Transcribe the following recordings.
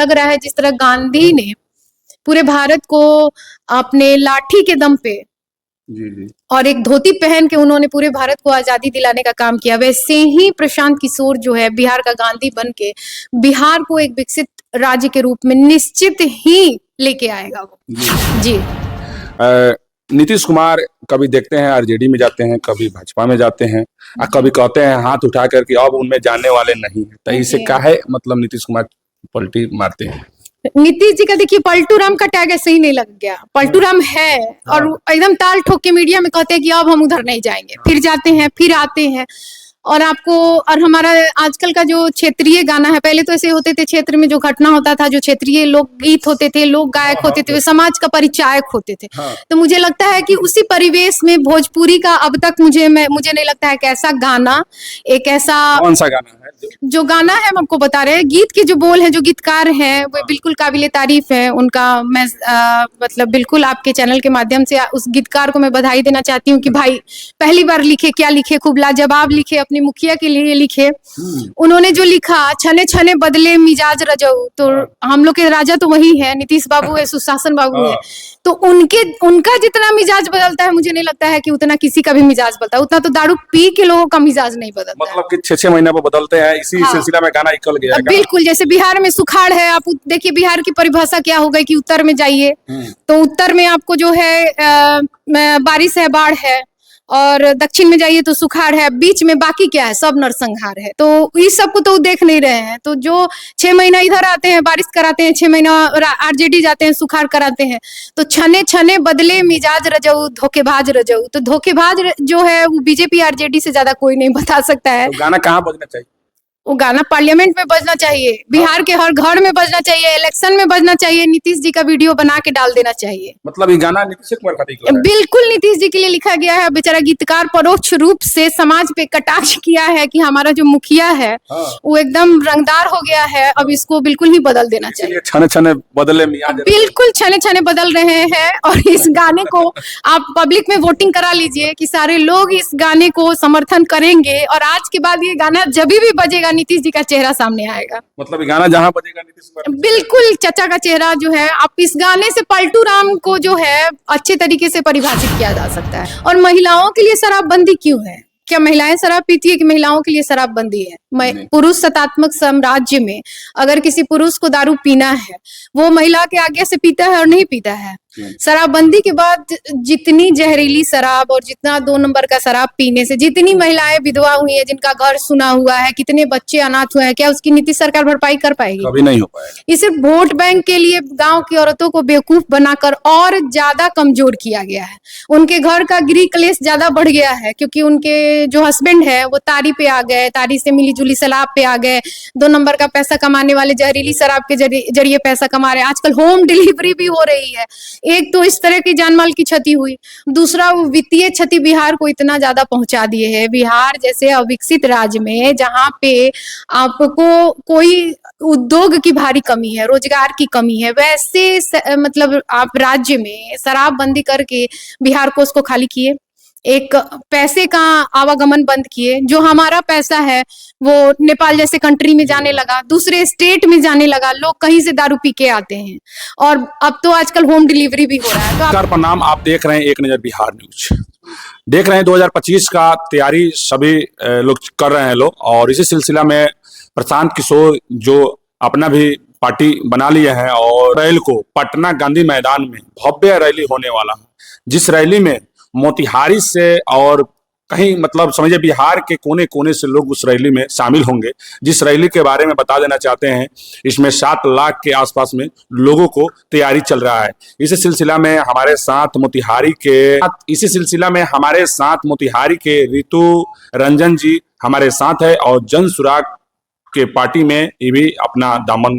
लग रहा है जिस तरह गांधी ने पूरे भारत को अपने लाठी के दम पे जी और एक धोती पहन के उन्होंने पूरे भारत को आजादी दिलाने का काम किया, वैसे ही प्रशांत किशोर जो है बिहार का गांधी बन के बिहार को एक विकसित राज्य के रूप में निश्चित ही लेके आएगा वो। जी नीतीश कुमार कभी देखते हैं आरजेडी में जाते हैं, कभी भाजपा में जाते हैं, और कभी कहते हैं हाथ उठा कर कि अब उनमें जाने वाले नहीं है। तो इसे क्या है मतलब नीतीश कुमार पलटी मारते हैं? नीतीश जी का देखिए पलटू राम का टैग ऐसे ही नहीं लग गया। पलटू राम है और एकदम ताल ठोक के मीडिया में कहते हैं कि अब हम उधर नहीं जाएंगे, फिर जाते हैं, फिर आते हैं। और आपको और हमारा आजकल का जो क्षेत्रीय गाना है, पहले तो ऐसे होते थे क्षेत्र में जो घटना होता था, जो क्षेत्रीय लोकगीत होते थे, लोक गायक होते थे, वे समाज का परिचायक होते थे। तो मुझे लगता है कि उसी परिवेश में भोजपुरी का अब तक मुझे नहीं लगता है कि ऐसा गाना, एक ऐसा कौन सा गाना है जो गाना है हम आपको बता रहे हैं, गीत के जो बोल है, जो गीतकार हैं वो बिल्कुल काबिले तारीफ है उनका। मैं मतलब बिल्कुल आपके चैनल के माध्यम से उस गीतकार को मैं बधाई देना चाहती हूँ कि भाई पहली बार लिखे, क्या लिखे, खूब लाजवाब लिखे, अपनी मुखिया के लिए लिखे। उन्होंने जो लिखा, छने छने बदले मिजाज रजऊ, तो हम लोग के राजा तो वही है, नीतीश बाबू है, सुशासन बाबू है। तो उनका जितना मिजाज बदलता है, मुझे नहीं लगता है कि उतना किसी का भी मिजाज बदलता है। उतना तो दारू पी के लोगों का मिजाज नहीं बदलता। मतलब कि 6-6 महीने पर बदलते हैं। इसी सिलसिला में गाना निकल गया है। बिल्कुल, जैसे बिहार में सुखाड़ है, आप देखिए बिहार की परिभाषा क्या हो गई कि उत्तर में जाइए तो उत्तर में आपको जो है बारिश है, बाढ़ है, और दक्षिण में जाइए तो सुखाड़ है, बीच में बाकी क्या है, सब नरसंहार है। तो इस सब को तो देख नहीं रहे हैं। तो जो 6 महीना इधर आते हैं बारिश कराते हैं, 6 महीना आरजेडी जाते हैं सुखाड़ कराते हैं। तो छने छने बदले मिजाज रजऊ, धोखेबाज रजऊ। तो धोखेबाज जो है वो बीजेपी आरजेडी से ज्यादा कोई नहीं बता सकता है। तो गाना कहाँ बजना चाहिए? वो गाना पार्लियामेंट में बजना चाहिए, बिहार के हर घर में बजना चाहिए, इलेक्शन में बजना चाहिए, नीतीश जी का वीडियो बना के डाल देना चाहिए। मतलब ये गाना नीतीश कुमार का लिखा है? बिल्कुल नीतीश जी के लिए लिखा गया है। बेचारा गीतकार परोक्ष रूप से समाज पे कटाक्ष किया है कि हमारा जो मुखिया है वो एकदम रंगदार हो गया है, अब इसको बिल्कुल ही बदल देना चाहिए। छने छने बदले मिजाज, बिल्कुल छने छने बदल रहे हैं। और इस गाने को आप पब्लिक में वोटिंग करा लीजिए कि सारे लोग इस गाने को समर्थन करेंगे, और आज के बाद ये गाना जब भी बजेगा नीतीश जी का चेहरा सामने आएगा। मतलब गाना जहां बजेगा नीतीश कुमार, बिल्कुल चचा का चेहरा जो है, आप इस गाने से पलटू राम को जो है अच्छे तरीके से परिभाषित किया जा सकता है। और महिलाओं के लिए शराबबंदी क्यों है? क्या महिलाएं शराब पीती है कि महिलाओं के लिए शराबबंदी है? पुरुष सत्तात्मक साम्राज्य में अगर किसी पुरुष को दारू पीना है, वो महिला के आगे से पीता है और नहीं पीता है। शराबबंदी के बाद जितनी जहरीली शराब और जितना 2 नंबर का शराब पीने से जितनी महिलाएं विधवा हुई है, जिनका घर सुना हुआ है, कितने बच्चे अनाथ हुए हैं, क्या उसकी नीतीश सरकार भरपाई कर पाएगी? कभी नहीं हो पाएगा। इसे वोट बैंक के लिए गांव की औरतों को बेवकूफ बनाकर और ज्यादा कमजोर किया गया है। उनके घर का गृह क्लेश ज्यादा बढ़ गया है, क्योंकि उनके जो हस्बैंड है वो तारी पे आ गए, तारी से मिली जुली शराब पे आ गए, 2 नंबर का पैसा कमाने वाले जहरीली शराब के जरिए पैसा कमा रहे हैं। आजकल होम डिलीवरी भी हो रही है। एक तो इस तरह की जानमाल की क्षति हुई, दूसरा वित्तीय क्षति बिहार को इतना ज्यादा पहुंचा दिए है। बिहार जैसे अविकसित राज्य में जहां पे आपको कोई उद्योग की भारी कमी है, रोजगार की कमी है, वैसे मतलब आप राज्य में शराबबंदी करके बिहार को उसको खाली किए, एक पैसे का आवागमन बंद किए। जो हमारा पैसा है वो नेपाल जैसे कंट्री में जाने लगा, दूसरे स्टेट में जाने लगा, लोग कहीं से दारू पी के आते हैं, और अब तो आजकल होम डिलीवरी भी हो रहा है। नमस्कार प्रणाम, आप देख रहे हैं एक नजर बिहार न्यूज। देख रहे हैं 2025 का तैयारी सभी लोग कर रहे हैं लोग, और इसी सिलसिला में प्रशांत किशोर जो अपना भी पार्टी बना लिया है, और रैली को पटना गांधी मैदान में भव्य रैली होने वाला है, जिस रैली में मोतिहारी से और कहीं मतलब समझिए बिहार के कोने कोने से लोग उस रैली में शामिल होंगे। जिस रैली के बारे में बता देना चाहते हैं, इसमें 7 लाख के आसपास में लोगों को तैयारी चल रहा है। इसी सिलसिला में हमारे साथ मोतिहारी के ऋतु रंजन जी हमारे साथ है, और जन सुराग के पार्टी में ये भी अपना दामन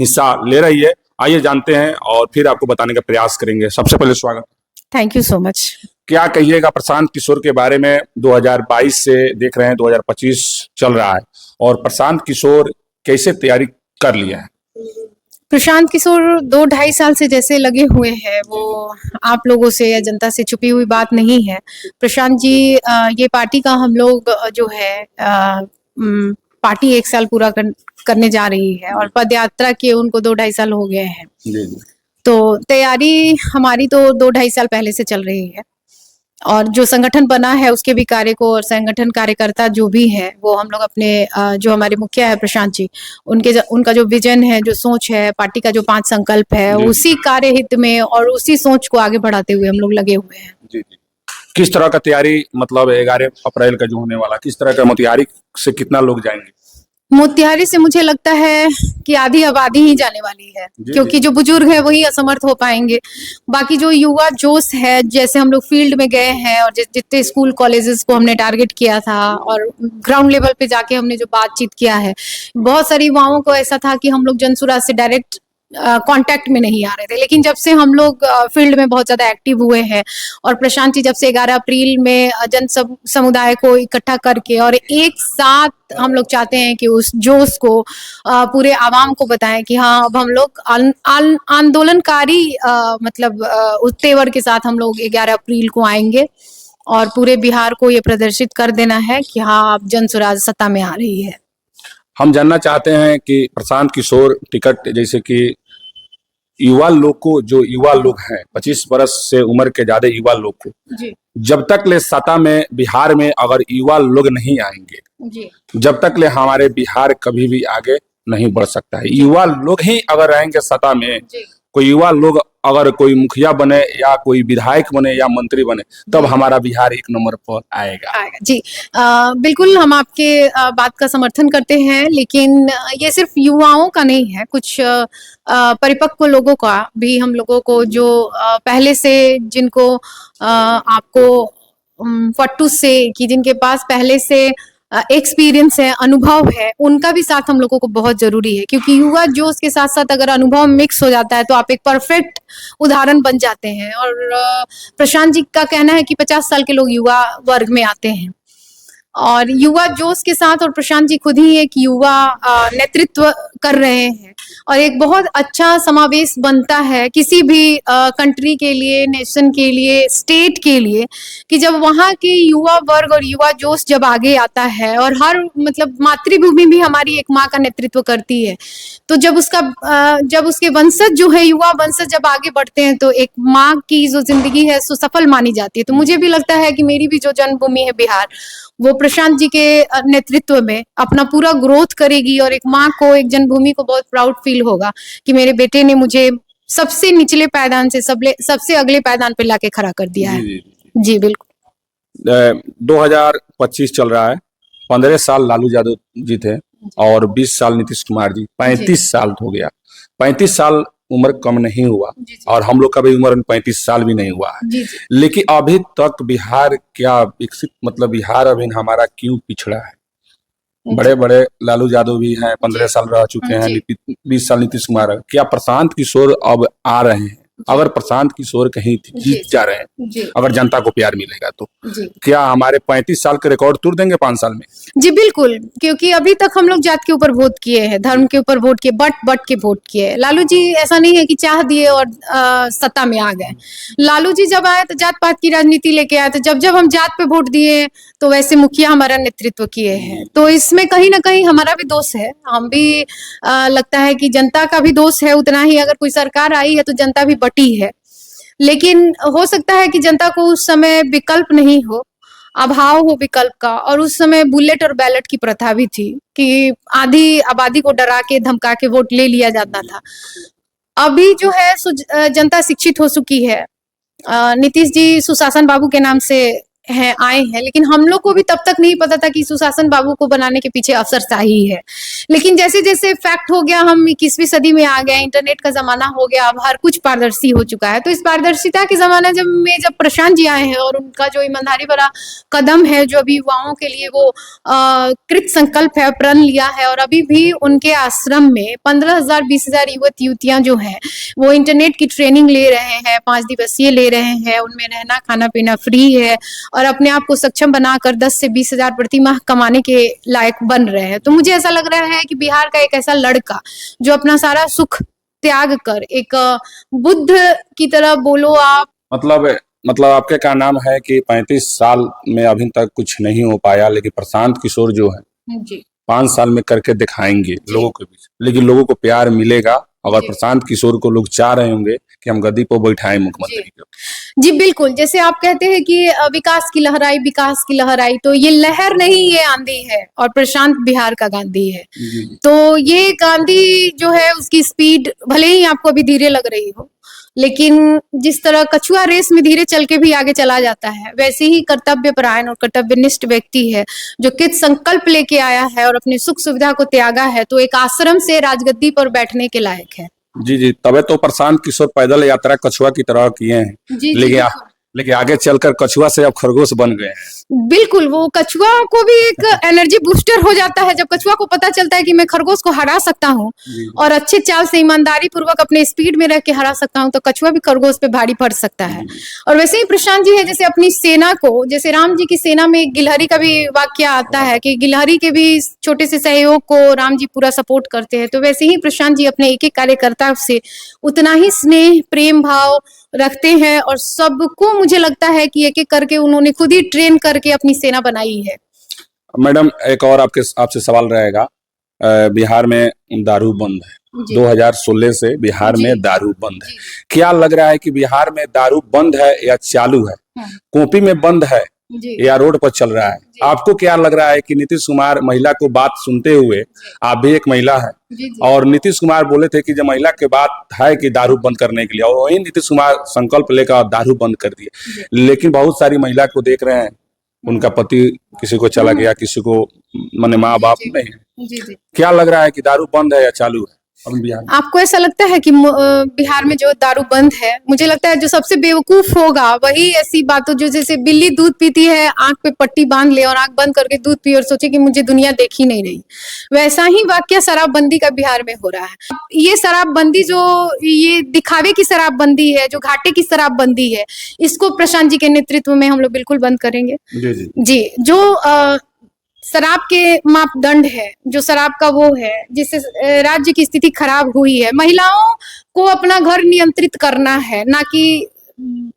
हिस्सा ले रही है। आइए जानते हैं और फिर आपको बताने का प्रयास करेंगे। सबसे पहले स्वागत। Thank you so much. क्या कहिएगा प्रशांत किशोर के बारे में? 2022 से देख रहे हैं 2025 चल रहा है, और प्रशांत किशोर कैसे तैयारी कर लिया है? प्रशांत किशोर 2-2.5 साल से जैसे लगे हुए हैं, वो आप लोगों से या जनता से छुपी हुई बात नहीं है। प्रशांत जी, ये पार्टी का हम लोग जो है पार्टी 1 साल पूरा करने जा रही है और पद यात्रा के उनको 2-2.5 साल हो गए हैं। जी जी। तो तैयारी हमारी तो 2-2.5 साल पहले से चल रही है और जो संगठन बना है उसके भी कार्य को और संगठन कार्यकर्ता जो भी है वो हम लोग अपने जो हमारे मुखिया है प्रशांत जी, उनका जो विजन है, जो सोच है, पार्टी का जो 5 संकल्प है, उसी कार्य हित में और उसी सोच को आगे बढ़ाते हुए हम लोग लगे हुए हैं। जी जी। किस तरह का तैयारी, मतलब 11 अप्रैल का जो होने वाला, किस तरह का तैयारी से कितना लोग जाएंगे? मोतिहारी से मुझे लगता है कि आधी आबादी ही जाने वाली है, क्योंकि जो बुजुर्ग है वही असमर्थ हो पाएंगे। बाकी जो युवा जोश है, जैसे हम लोग फील्ड में गए हैं और जितने स्कूल कॉलेजेस को हमने टारगेट किया था और ग्राउंड लेवल पे जाके हमने जो बातचीत किया है, बहुत सारे युवाओं को ऐसा था कि हम लोग जनसुराज से डायरेक्ट कांटेक्ट में नहीं आ रहे थे, लेकिन जब से हम लोग फील्ड में बहुत ज्यादा एक्टिव हुए हैं और प्रशांत जी जब से 11 अप्रैल में जन समुदाय को इकट्ठा करके और एक साथ हम लोग चाहते हैं कि उस जोश को पूरे आवाम को बताएं कि हाँ अब हम लोग आंदोलनकारी मतलब उस तेवर के साथ हम लोग 11 अप्रैल को आएंगे और पूरे बिहार को ये प्रदर्शित कर देना है कि हाँ अब जनसुराज सत्ता में आ रही है। हम जानना चाहते हैं कि प्रशांत किशोर टिकट, जैसे कि युवा लोग को, जो युवा लोग हैं 25 वर्ष से उम्र के ज्यादा युवा लोग को, जी जब तक ले सत्ता में बिहार में अगर युवा लोग नहीं आएंगे, जी जब तक ले हमारे बिहार कभी भी आगे नहीं बढ़ सकता है। युवा लोग ही अगर रहेंगे सत्ता में, कोई युवा लोग अगर कोई मुखिया बने या कोई विधायक बने या मंत्री बने, तब हमारा बिहार 1 नंबर पर आएगा। जी बिल्कुल हम आपके बात का समर्थन करते हैं, लेकिन ये सिर्फ युवाओं का नहीं है, कुछ परिपक्व लोगों का भी, हम लोगों को जो पहले से जिनको आपको फट्टू से कि जिनके पास पहले से एक्सपीरियंस है, अनुभव है, उनका भी साथ हम लोगों को बहुत जरूरी है, क्योंकि युवा जोश के साथ साथ अगर अनुभव मिक्स हो जाता है तो आप एक परफेक्ट उदाहरण बन जाते हैं। और प्रशांत जी का कहना है कि 50 साल के लोग युवा वर्ग में आते हैं और युवा जोश के साथ, और प्रशांत जी खुद ही एक युवा नेतृत्व कर रहे हैं और एक बहुत अच्छा समावेश बनता है किसी भी कंट्री के लिए, नेशन के लिए, स्टेट के लिए, कि जब वहाँ के युवा वर्ग और युवा जोश जब आगे आता है और हर मतलब मातृभूमि भी हमारी एक माँ का नेतृत्व करती है, तो जब जब उसके वंशज जो है, युवा वंशज जब आगे बढ़ते हैं तो एक माँ की जो जिंदगी है सो सफल मानी जाती है। तो मुझे भी लगता है कि मेरी भी जो जन्मभूमि है बिहार, वो प्रशांत जी के नेतृत्व में अपना पूरा ग्रोथ करेगी और एक माँ को, एक जन्मभूमि को बहुत प्राउड फील होगा कि मेरे बेटे ने मुझे सबसे निचले पायदान से सबसे अगले पायदान पे लाके खड़ा कर दिया है। जी बिल्कुल। 2025 चल रहा है, 15 साल लालू यादव जी थे और 20 साल नीतीश कुमार जी, 35 साल हो गया। 35 साल उम्र कम नहीं हुआ और हम लोग का भी उम्र 35 साल भी नहीं हुआ है, लेकिन अभी तक बिहार क्या विकसित, मतलब बिहार अभी हमारा क्यों पिछड़ा है? बड़े बड़े लालू यादव भी हैं, 15 साल रह चुके हैं, 20 साल नीतीश कुमार, क्या प्रशांत किशोर अब आ रहे हैं? अगर प्रशांत किशोर कहीं जीत जा रहे हैं, अगर जनता को प्यार मिलेगा तो क्या हमारे 35 साल के रिकॉर्ड तोड़ देंगे 5 साल में? जी बिल्कुल, क्योंकि अभी तक हम लोग जात के ऊपर वोट किए हैं, धर्म के ऊपर वोट किए, बट के वोट किए। लालू जी ऐसा नहीं है कि चाह दिए और सत्ता में आ गए। लालू जी जब आए तो जात पात की राजनीति लेके आए, तो जब हम जात पे वोट दिए तो वैसे मुखिया हमारा नेतृत्व किए हैं। तो इसमें कहीं ना कहीं हमारा भी दोष है, हम भी लगता है कि जनता का भी दोष है उतना ही। अगर कोई सरकार आई है तो जनता भी बटी है, लेकिन हो सकता है कि जनता को उस समय विकल्प नहीं हो, अभाव हो विकल्प का, और उस समय बुलेट और बैलेट की प्रथा भी थी कि आधी आबादी को डरा के धमका के वोट ले लिया जाता था। अभी जो है जनता शिक्षित हो चुकी है। नीतीश जी सुशासन बाबू के नाम से आए हैं, लेकिन हम लोग को भी तब तक नहीं पता था कि सुशासन बाबू को बनाने के पीछे अफसरशाही है। लेकिन जैसे जैसे फैक्ट हो गया, हम 21वीं सदी में आ गए, इंटरनेट का जमाना हो गया, अब हर कुछ पारदर्शी हो चुका है। तो इस पारदर्शिता के जमाना जब प्रशांत जी आए हैं और उनका जो ईमानदारी भरा कदम है, जो अभी युवाओं के लिए वो कृत संकल्प है, प्रण लिया है, और अभी भी उनके आश्रम में 15,000 20,000 युवक युवतियां जो हैं वो इंटरनेट की ट्रेनिंग ले रहे हैं, 5 दिवसीय ले रहे हैं, उनमें रहना खाना पीना फ्री है और अपने आप को सक्षम बनाकर 10 से 20,000 प्रति माह कमाने के लायक बन रहे हैं। तो मुझे ऐसा लग रहा है कि बिहार का एक ऐसा लड़का जो अपना सारा सुख त्याग कर एक बुद्ध की तरह, बोलो आप, मतलब आपके क्या नाम है कि 35 साल में अभी तक कुछ नहीं हो पाया, लेकिन प्रशांत किशोर जो है जी 5 साल में करके दिखाएंगे लोगों के बीच, लेकिन लोगों को प्यार मिलेगा अगर जी। प्रशांत किशोर को लोग चाह रहे होंगे कि हम गद्दी पर बैठाएं मुख्यमंत्री को। जी बिल्कुल, जैसे आप कहते हैं कि विकास की लहर आई, विकास की लहर आई, तो ये लहर नहीं, ये आंधी है और प्रशांत बिहार का गांधी है। जी। तो ये गांधी जो है उसकी स्पीड भले ही आपको अभी धीरे लग रही हो, लेकिन जिस तरह कछुआ रेस में धीरे चल के भी आगे चला जाता है, वैसे ही कर्तव्यपरायण और कर्तव्यनिष्ठ व्यक्ति है जो कित संकल्प लेके आया है और अपनी सुख सुविधा को त्यागा है, तो एक आश्रम से राजगद्दी पर बैठने के लायक है। जी जी, तबे तो प्रशांत किशोर पैदल यात्रा कछुआ की तरह किए हैं, जी लेकिन आगे चलकर कछुआ से अब खरगोश बन गए हैं। बिल्कुल, वो कछुआ को भी एक एनर्जी बूस्टर हो जाता है जब कछुआ को पता चलता है कि मैं खरगोश को हरा सकता हूँ और अच्छे चाल से ईमानदारी पूर्वक अपने स्पीड में रह के हरा सकता हूँ, तो कछुआ भी खरगोश पे भारी पड़ सकता है। और वैसे ही प्रशांत जी है, जैसे अपनी सेना को, जैसे राम जी की सेना में गिलहरी का भी वाक्य आता है कि गिलहरी के भी छोटे से सहयोग को राम जी पूरा सपोर्ट करते हैं, तो वैसे ही प्रशांत जी अपने एक एक कार्यकर्ता से उतना ही स्नेह प्रेम भाव रखते हैं और सबको मुझे लगता है कि एक एक करके उन्होंने खुद ही ट्रेन करके अपनी सेना बनाई है। मैडम, एक और आपसे सवाल रहेगा, बिहार में दारू बंद है, 2016 से बिहार में दारू बंद है। क्या लग रहा है कि बिहार में दारू बंद है या चालू है? कॉपी में बंद है या रोड पर चल रहा है? आपको क्या लग रहा है कि नीतीश कुमार महिला को बात सुनते हुए, आप भी एक महिला है, और नीतीश कुमार बोले थे कि जब महिला के बात है कि दारू बंद करने के लिए, और वही नीतीश कुमार संकल्प लेकर दारू बंद कर दिए, लेकिन बहुत सारी महिला को देख रहे हैं उनका पति किसी को चला गया, किसी को माने माँ बाप नहीं है। क्या लग रहा है कि दारू बंद है या चालू है बिहार? आपको ऐसा लगता है कि बिहार में जो दारू बंद है, मुझे लगता है जो सबसे बेवकूफ होगा वही ऐसी बातों, जो जैसे बिल्ली दूध पीती है, आंख पे पट्टी बांध ले और आंख बंद करके दूध पी और सोचे कि मुझे दुनिया देख ही नहीं रही, वैसा ही वाक्य शराबबंदी का बिहार में हो रहा है। ये शराबबंदी जो ये दिखावे की शराबबंदी है, जो घाटे की शराबबंदी है, इसको प्रशांत जी के नेतृत्व में हम लोग बिल्कुल बंद करेंगे। जी, जो शराब के मापदंड है, जो शराब का वो है जिससे राज्य की स्थिति खराब हुई है, महिलाओं को अपना घर नियंत्रित करना है, ना कि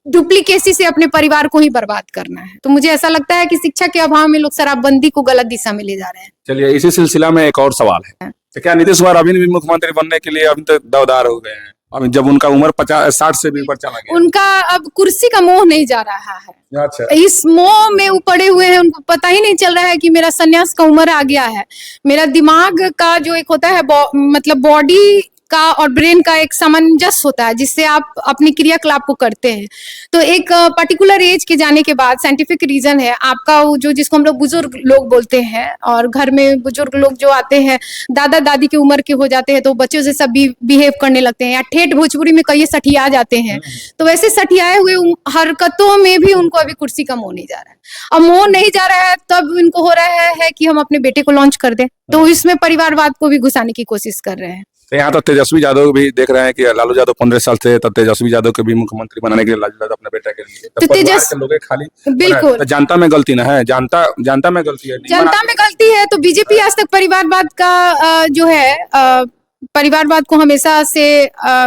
डुप्लीकेसी से अपने परिवार को ही बर्बाद करना है। तो मुझे ऐसा लगता है कि शिक्षा के अभाव में लोग शराबबंदी को गलत दिशा में ले जा रहे हैं। चलिए, इसी सिलसिला में एक और सवाल है, तो क्या नीतीश कुमार अभी भी मुख्यमंत्री बनने के लिए अभी तक दावदार हो गए हैं? अभी जब उनका उम्र 60 से भी ऊपर चला गया, उनका अब कुर्सी का मोह नहीं जा रहा है। अच्छा। इस मोह में वो पड़े हुए हैं, उनको पता ही नहीं चल रहा है कि मेरा संन्यास का उम्र आ गया है। मेरा दिमाग का जो एक होता है मतलब बॉडी का और ब्रेन का एक सामंजस्य होता है जिससे आप अपनी क्रियाकलाप को करते हैं। तो एक पर्टिकुलर एज के जाने के बाद, साइंटिफिक रीजन है आपका, जो जिसको हम लोग बुजुर्ग लोग बोलते हैं, और घर में बुजुर्ग लोग जो आते हैं दादा दादी की उम्र के हो जाते हैं तो बच्चों से सब बिहेव करने लगते हैं, या ठेठ भोजपुरी में कई सठिया जाते हैं। तो वैसे सठियाए हुए हरकतों में भी उनको अभी कुर्सी का मोह नहीं जा रहा है। अब मोह नहीं जा रहा है तब इनको हो रहा है कि हम अपने बेटे को लॉन्च कर दें, तो इसमें परिवारवाद को भी घुसाने की कोशिश कर रहे हैं। तो यहाँ तो तेजस्वी यादव भी देख रहे हैं कि लालू यादव 15 साल से, तब तेजस्वी यादव के भी मुख्यमंत्री बनाने के लिए लालू यादव अपने बेटे के लिए, तो तेजस्वी लोग खाली बिल्कुल जनता में गलती ना है, जनता में गलती है, जनता में गलती है। तो बीजेपी आज तक परिवारवाद का जो है परिवारवाद को हमेशा से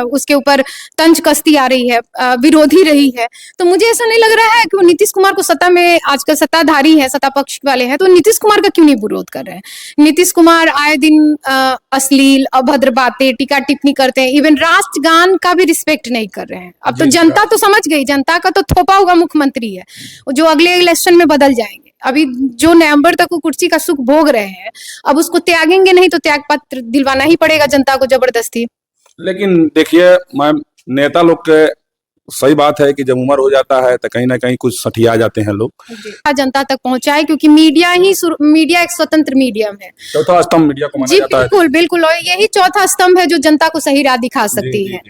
उसके ऊपर तंज कसती आ रही है, विरोधी रही है। तो मुझे ऐसा नहीं लग रहा है कि वो नीतीश कुमार को सत्ता में, आजकल सत्ताधारी है, सत्ता पक्ष वाले हैं, तो नीतीश कुमार का क्यों नहीं विरोध कर रहे हैं? नीतीश कुमार आए दिन अश्लील अभद्र बातें टीका टिप्पणी करते हैं, इवन राष्ट्रगान का भी रिस्पेक्ट नहीं कर रहे हैं। अब तो जनता तो समझ गई, जनता का तो थोपा हुआ मुख्यमंत्री है जो अगले इलेक्शन में बदल जाएंगे। अभी जो नवंबर तक वो कुर्सी का सुख भोग रहे हैं, अब उसको त्यागेंगे नहीं तो त्याग पत्र दिलवाना ही पड़ेगा जनता को जबरदस्ती। लेकिन देखिए मैम, नेता लोग के सही बात है कि जब उम्र हो जाता है तो कहीं ना कहीं कुछ सठिया जाते हैं लोग। जनता तक पहुंचाए, क्योंकि मीडिया एक स्वतंत्र मीडियम है, चौथा स्तंभ मीडिया को माना जाता है। बिल्कुल बिल्कुल, और यही चौथा स्तंभ है जो जनता को सही राह दिखा सकती है।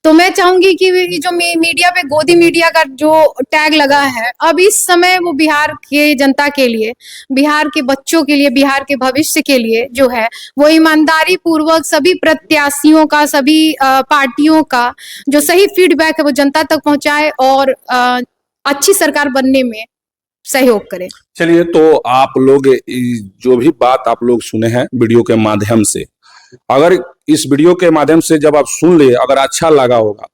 तो मैं चाहूंगी कि जो मीडिया पे गोदी मीडिया का जो टैग लगा है, अब इस समय वो बिहार के जनता के लिए, बिहार के बच्चों के लिए, बिहार के भविष्य के लिए जो है वो ईमानदारी पूर्वक सभी प्रत्याशियों का, सभी पार्टियों का जो सही फीडबैक है वो जनता तक पहुंचाए और अच्छी सरकार बनने में सहयोग करें। चलिए, तो आप लोग जो भी बात आप लोग सुने हैं वीडियो के माध्यम से, अगर इस वीडियो के माध्यम से जब आप सुन ले, अगर अच्छा लगा होगा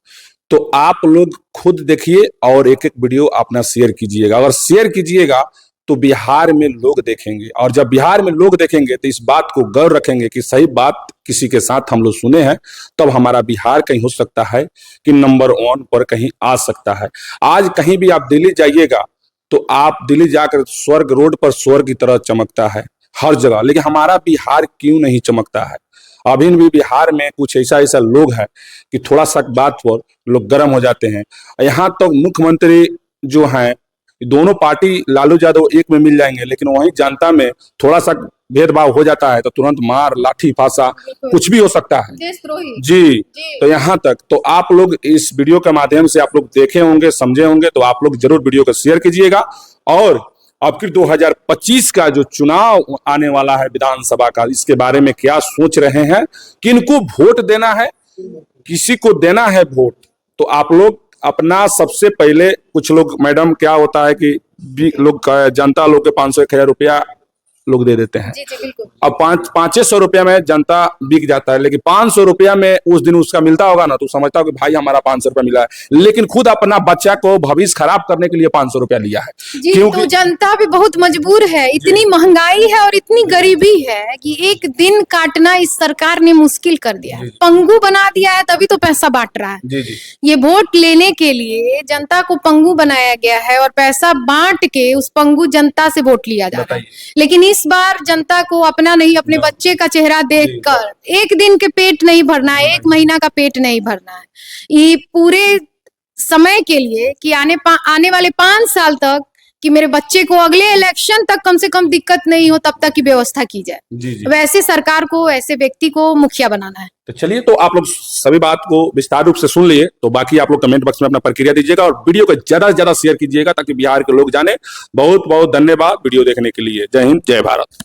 तो आप लोग खुद देखिए और एक एक वीडियो अपना शेयर कीजिएगा। अगर शेयर कीजिएगा तो बिहार में लोग देखेंगे, और जब बिहार में लोग देखेंगे तो इस बात को गौर रखेंगे कि सही बात किसी के साथ हम लोग सुने हैं, तब हमारा बिहार कहीं हो सकता है कि नंबर 1 पर कहीं आ सकता है। आज कहीं भी आप दिल्ली जाइएगा तो आप दिल्ली जाकर स्वर्ग, रोड पर स्वर्ग की तरह चमकता है हर जगह, लेकिन हमारा बिहार क्यों नहीं चमकता है? अभी भी बिहार में कुछ ऐसा लोग हैं कि थोड़ा सा बात पर लोग गर्म हो जाते हैं। यहाँ तो मुख्यमंत्री जो हैं, दोनों पार्टी लालू यादव एक में मिल जाएंगे, लेकिन वहीं जनता में थोड़ा सा भेदभाव हो जाता है तो तुरंत मार, लाठी, फांसा, कुछ भी हो सकता है। देशद्रोही जी, तो यहाँ तक तो आप लोग इस वीडियो के माध्यम से आप लोग देखे होंगे, समझे होंगे, तो आप लोग जरूर वीडियो को शेयर कीजिएगा। और अब फिर 2025 का जो चुनाव आने वाला है विधानसभा का, इसके बारे में क्या सोच रहे हैं, किनको वोट देना है, किसी को देना है वोट, तो आप लोग अपना सबसे पहले, कुछ लोग, मैडम क्या होता है कि लोग, जनता लोग के 500-1000 रुपया लोग दे देते हैं। जी जी बिल्कुल। अब 500 रुपया में जनता बिक जाता है, लेकिन 500 रुपया में उस दिन उसका मिलता होगा ना, तो समझता हो कि भाई हमारा 500 रुपया मिला है, लेकिन खुद अपना बच्चा को भविष्य खराब करने के लिए 500 रुपया लिया है। जी, तो जनता भी बहुत मजबूर है, इतनी महंगाई है और इतनी गरीबी है कि एक दिन काटना इस सरकार ने मुश्किल कर दिया है, पंगु बना दिया है, तभी तो पैसा बांट रहा है। जी जी, ये वोट लेने के लिए जनता को पंगु बनाया गया है और पैसा बांट के उस पंगु जनता से वोट लिया जा रहा है। लेकिन इस बार जनता को अपना नहीं, अपने बच्चे का चेहरा देखकर एक दिन के पेट नहीं भरना है, 1 महीना का पेट नहीं भरना है, ये पूरे समय के लिए कि आने वाले 5 साल तक कि मेरे बच्चे को अगले इलेक्शन तक कम से कम दिक्कत नहीं हो, तब तक की व्यवस्था की जाए। जी जी, वैसे सरकार को, ऐसे व्यक्ति को मुखिया बनाना है। तो चलिए, तो आप लोग सभी बात को विस्तार रूप से सुन लिए, तो बाकी आप लोग कमेंट बॉक्स में अपना प्रतिक्रिया दीजिएगा और वीडियो को ज्यादा से ज्यादा शेयर कीजिएगा ताकि बिहार के लोग जाने। बहुत बहुत धन्यवाद वीडियो देखने के लिए। जय हिंद, जय भारत।